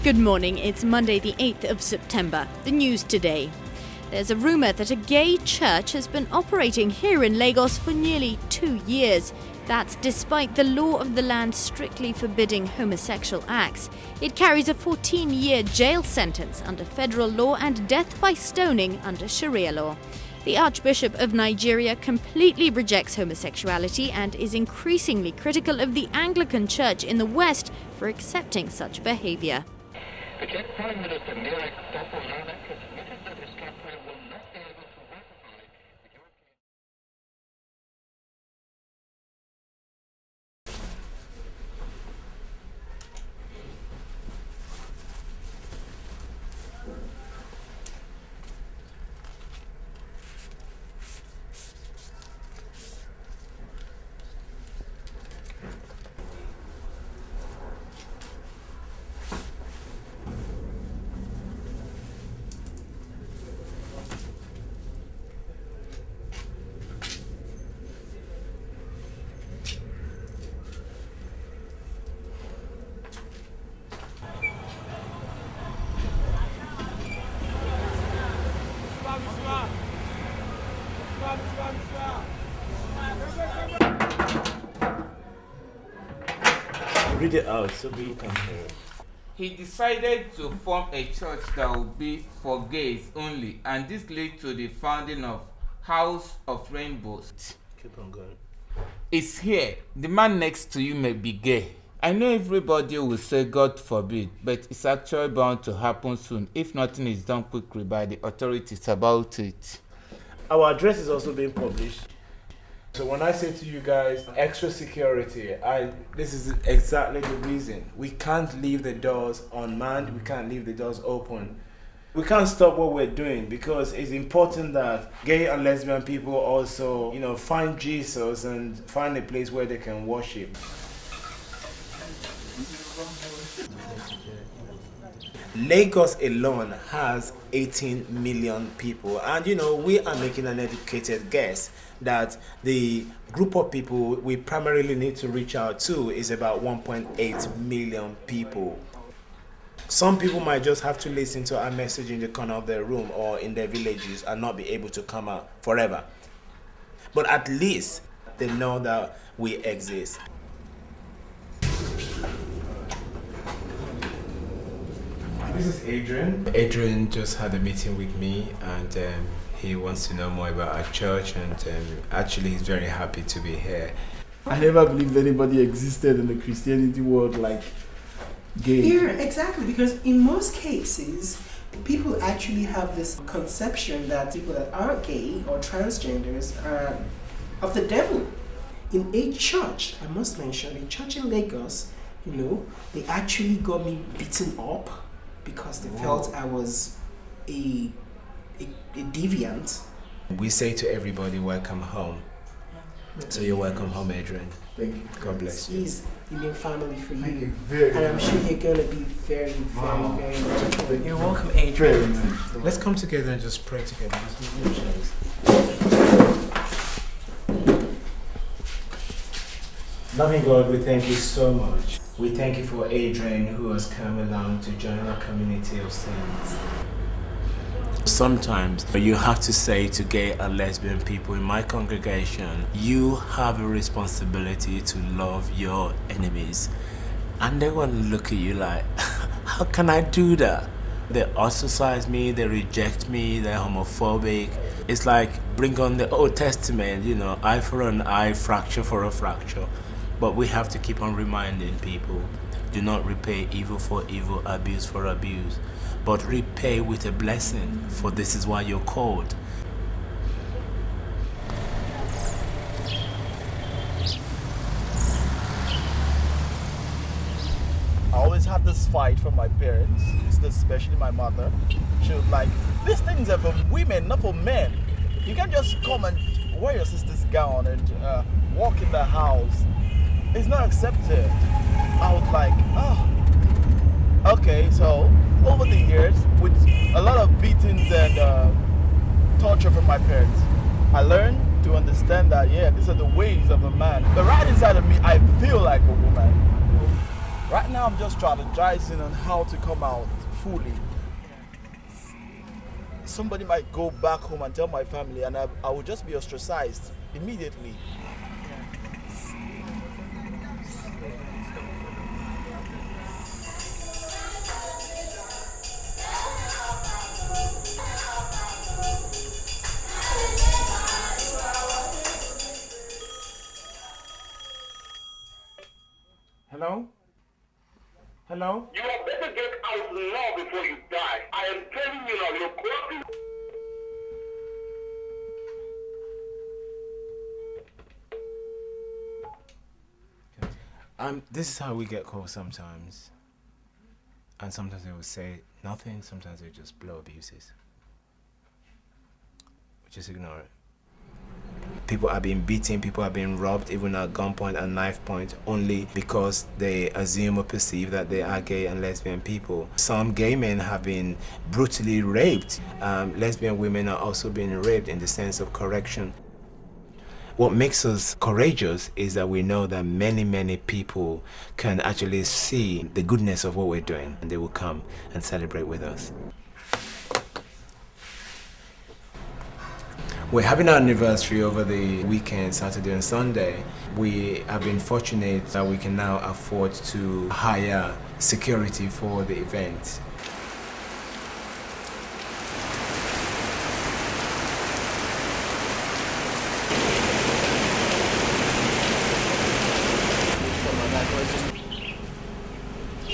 Good morning, it's Monday the 8th of September. The news today. There's a rumour that a gay church has been operating here in Lagos for nearly 2 years. That's despite the law of the land strictly forbidding homosexual acts. It carries a 14-year jail sentence under federal law and death by stoning under Sharia law. The Archbishop of Nigeria completely rejects homosexuality and is increasingly critical of the Anglican Church in the West for accepting such behaviour. Prime Minister Mirek Topolánek admitted that his country will not be able to ratify the European... Read it out so people can hear. He decided to form a church that would be for gays only, and this led to the founding of House of Rainbows. Keep on going. It's here. The man next to you may be gay. I know everybody will say God forbid, but it's actually bound to happen soon if nothing is done quickly by the authorities about it. Our address is also being published. So when I say to you guys, extra security, this is exactly the reason. We can't leave the doors unmanned, we can't leave the doors open. We can't stop what we're doing because it's important that gay and lesbian people also, find Jesus and find a place where they can worship. Lagos alone has 18 million people, and we are making an educated guess that the group of people we primarily need to reach out to is about 1.8 million people. Some people might just have to listen to our message in the corner of their room or in their villages and not be able to come out forever. But at least they know that we exist. This is Adrian. Adrian just had a meeting with me and he wants to know more about our church and actually he's very happy to be here. I never believed anybody existed in the Christianity world like gay. Yeah, exactly, because in most cases, people actually have this conception that people that are gay or transgenders are of the devil. In a church, I must mention, a church in Lagos, they actually got me beaten up because they felt I was a deviant. We say to everybody, welcome home. So you're welcome home, Adrian. Thank you. God bless you. He's a new family for you. Thank you very and I'm much. sure you're going to be very, very much. You're welcome, Very Adrian. much. Let's come together and just pray together. Loving God, we thank you so much. We thank you for Adrian who has come along to join our community of saints. Sometimes you have to say to gay and lesbian people in my congregation, you have a responsibility to love your enemies. And they're going to look at you like, how can I do that? They ostracize me, they reject me, they're homophobic. It's like, bring on the Old Testament, eye for an eye, fracture for a fracture. But we have to keep on reminding people, do not repay evil for evil, abuse for abuse, but repay with a blessing, for this is why you're called. I always had this fight from my parents, especially my mother. She was like, these things are for women, not for men. You can't just come and wear your sister's gown and walk in the house. It's not accepted. I was like, okay, so over the years, with a lot of beatings and torture from my parents, I learned to understand that, these are the ways of a man. But right inside of me, I feel like a woman. Right now, I'm just strategizing on how to come out fully. Somebody might go back home and tell my family, and I will just be ostracized immediately. Hello? Hello? You had better get out now before you die. I am telling you now, you're crossing. This is how we get calls sometimes. And sometimes they will say nothing, sometimes they just blow abuses. We just ignore it. People are being beaten, people are being robbed, even at gunpoint and knife point, only because they assume or perceive that they are gay and lesbian people. Some gay men have been brutally raped. Lesbian women are also being raped in the sense of correction. What makes us courageous is that we know that many people can actually see the goodness of what we're doing, and they will come and celebrate with us. We're having our anniversary over the weekend, Saturday and Sunday. We have been fortunate that we can now afford to hire security for the event.